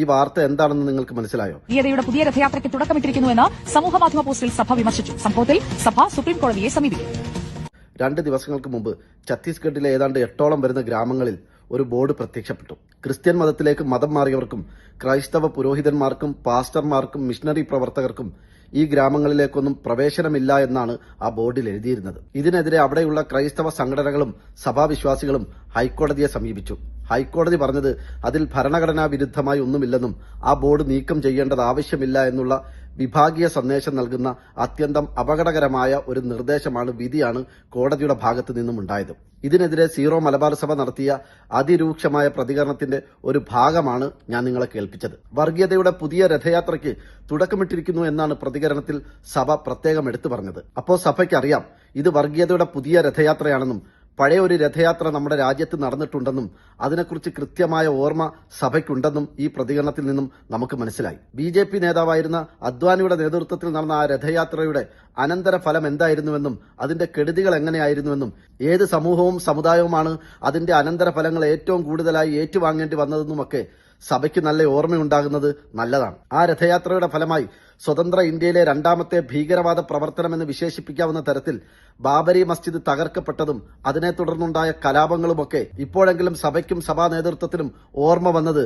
ഈ വാർത്ത എന്താണെന്ന് നിങ്ങൾക്ക് മനസ്സിലായോ? ഗീതയുടെ പുതിയ രഥയാത്രയ്ക്ക് തുടക്കമിട്ടിരിക്കുന്നുവെന്ന് സമൂഹമാധ്യമ പോസ്റ്റിൽ സഭ വിമർശിച്ചു. സംഭവത്തിൽ സഭ സുപ്രീം കോടതിയെ സമീപിക്കും. 2 ദിവസങ്ങൾക്ക് മുമ്പ് ഛത്തീസ്ഗഡിലെ ഏതാണ്ട് 8ഓളം വരുന്ന ഗ്രാമങ്ങളിൽ ഒരു ബോർഡ് പ്രത്യക്ഷപ്പെട്ടു. ക്രിസ്ത്യൻ മതത്തിലേക്ക് മതം മാറിയവർക്കും ക്രൈസ്തവ പുരോഹിതന്മാർക്കും പാസ്റ്റർമാർക്കും മിഷണറി പ്രവർത്തകർക്കും ഈ ഗ്രാമങ്ങളിലേക്കൊന്നും പ്രവേശനമില്ല എന്നാണ് ആ ബോർഡിൽ എഴുതിയിരുന്നത്. ഇതിനെതിരെ അവിടെയുള്ള ക്രൈസ്തവ സംഘടനകളും സഭാവിശ്വാസികളും ഹൈക്കോടതിയെ സമീപിച്ചു. ഹൈക്കോടതി പറഞ്ഞത് അതിൽ ഭരണഘടനാ വിരുദ്ധമായി ഒന്നുമില്ലെന്നും ആ ബോർഡ് നീക്കം ചെയ്യേണ്ടത് ആവശ്യമില്ല എന്നുള്ള വിഭാഗീയ സന്ദേശം നൽകുന്ന അത്യന്തം അപകടകരമായ ഒരു നിർദ്ദേശമാണ്, വിധിയാണ് കോടതിയുടെ ഭാഗത്തു നിന്നും ഉണ്ടായത്. ഇതിനെതിരെ സീറോ മലബാർ സഭ നടത്തിയ അതിരൂക്ഷമായ പ്രതികരണത്തിന്റെ ഒരു ഭാഗമാണ് ഞാൻ നിങ്ങളെ കേൾപ്പിച്ചത്. വർഗീയതയുടെ പുതിയ രഥയാത്രയ്ക്ക് തുടക്കമിട്ടിരിക്കുന്നു എന്നാണ് പ്രതികരണത്തിൽ സഭ പ്രത്യേകം എടുത്തു പറഞ്ഞത്. അപ്പോൾ സഭയ്ക്ക് അറിയാം ഇത് വർഗീയതയുടെ പുതിയ രഥയാത്രയാണെന്നും പഴയ ഒരു രഥയാത്ര നമ്മുടെ രാജ്യത്ത് നടന്നിട്ടുണ്ടെന്നും അതിനെക്കുറിച്ച് കൃത്യമായ ഓർമ്മ സഭയ്ക്കുണ്ടെന്നും ഈ പ്രതികരണത്തിൽ നിന്നും നമുക്ക് മനസ്സിലായി. BJP നേതാവായിരുന്ന അദ്വാനിയുടെ നേതൃത്വത്തിൽ നടന്ന ആ രഥയാത്രയുടെ അനന്തരഫലം എന്തായിരുന്നുവെന്നും അതിന്റെ കെടുതികൾ എങ്ങനെയായിരുന്നുവെന്നും ഏത് സമൂഹവും സമുദായവുമാണ് അതിന്റെ അനന്തരഫലങ്ങൾ ഏറ്റവും കൂടുതലായി ഏറ്റുവാങ്ങേണ്ടി വന്നതെന്നുമൊക്കെ സഭയ്ക്ക് നല്ല ഓർമ്മയുണ്ടാകുന്നത് നല്ലതാണ്. ആ രഥയാത്രയുടെ ഫലമായി സ്വതന്ത്ര ഇന്ത്യയിലെ 2ാമത്തെ ഭീകരവാദ പ്രവർത്തനമെന്ന് വിശേഷിപ്പിക്കാവുന്ന തരത്തിൽ ബാബരി മസ്ജിദ് തകർക്കപ്പെട്ടതും അതിനെ തുടർന്നുണ്ടായ കലാപങ്ങളുമൊക്കെ ഇപ്പോഴെങ്കിലും സഭയ്ക്കും സഭാ നേതൃത്വത്തിനും ഓർമ്മ വന്നത്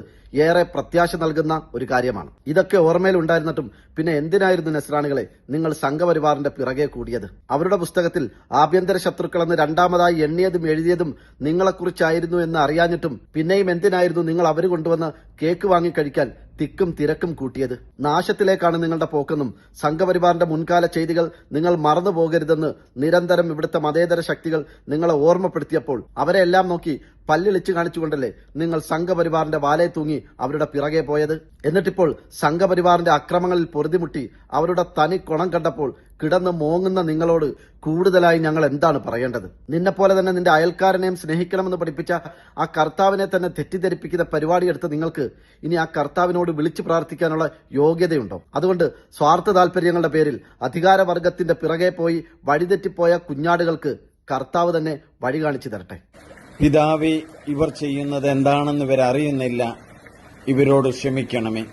ഏറെ പ്രത്യാശ നൽകുന്ന ഒരു കാര്യമാണ്. ഇതൊക്കെ ഓർമ്മയിലുണ്ടായിരുന്നിട്ടും പിന്നെ എന്തിനായിരുന്നു നസ്രാണികളെ നിങ്ങൾ സംഘപരിവാറിന്റെ പിറകെ കൂടിയത്? അവരുടെ പുസ്തകത്തിൽ ആഭ്യന്തര ശത്രുക്കളെന്ന് 2ാമതായി എണ്ണിയതും എഴുതിയതും നിങ്ങളെക്കുറിച്ചായിരുന്നു എന്ന് അറിയാഞ്ഞിട്ടും പിന്നെയും എന്തിനായിരുന്നു നിങ്ങൾ അവർ കൊണ്ടുവന്ന് കേക്ക് വാങ്ങി കഴിക്കാൻ തിക്കും തിരക്കും കൂട്ടിയത്? നാശത്തിലേക്കാണ് നിങ്ങളുടെ പോക്കെന്നും സംഘപരിവാറിന്റെ മുൻകാല ചെയ്തികൾ നിങ്ങൾ മറന്നു പോകരുതെന്ന് നിരന്തരം ഇവിടുത്തെ മതേതര ശക്തികൾ നിങ്ങളെ ഓർമ്മപ്പെടുത്തിയപ്പോൾ അവരെല്ലാം നോക്കി പല്ലിളിച്ചു കാണിച്ചുകൊണ്ടല്ലേ നിങ്ങൾ സംഘപരിവാറിന്റെ വാലേ തൂങ്ങി അവരുടെ പിറകെ പോയത്? എന്നിട്ടിപ്പോൾ സംഘപരിവാറിന്റെ അക്രമങ്ങളിൽ പൊറുതിമുട്ടി അവരുടെ തനി കുണം കണ്ടപ്പോൾ കിടന്ന് മോങ്ങുന്ന നിങ്ങളോട് കൂടുതലായി ഞങ്ങൾ എന്താണ് പറയേണ്ടത്? നിന്നെപ്പോലെ തന്നെ നിന്റെ അയൽക്കാരനെയും സ്നേഹിക്കണമെന്ന് പഠിപ്പിച്ച ആ കർത്താവിനെ തന്നെ തെറ്റിദ്ധരിപ്പിക്കുന്ന പരിപാടിയെടുത്ത് നിങ്ങൾക്ക് ഇനി ആ കർത്താവിനോട് വിളിച്ചു പ്രാർത്ഥിക്കാനുള്ള യോഗ്യതയുണ്ടോ? അതുകൊണ്ട് സ്വാർത്ഥ താല്പര്യങ്ങളുടെ പേരിൽ അധികാരവർഗത്തിന്റെ പിറകെ പോയി വഴിതെറ്റിപ്പോയ കുഞ്ഞാടുകൾക്ക് കർത്താവ് തന്നെ വഴി കാണിച്ചു തരട്ടെ. പിതാവേ, ഇവർ ചെയ്യുന്നത് എന്താണെന്ന് ഇവരറിയുന്നില്ല, ഇവരോട് ക്ഷമിക്കണമേ.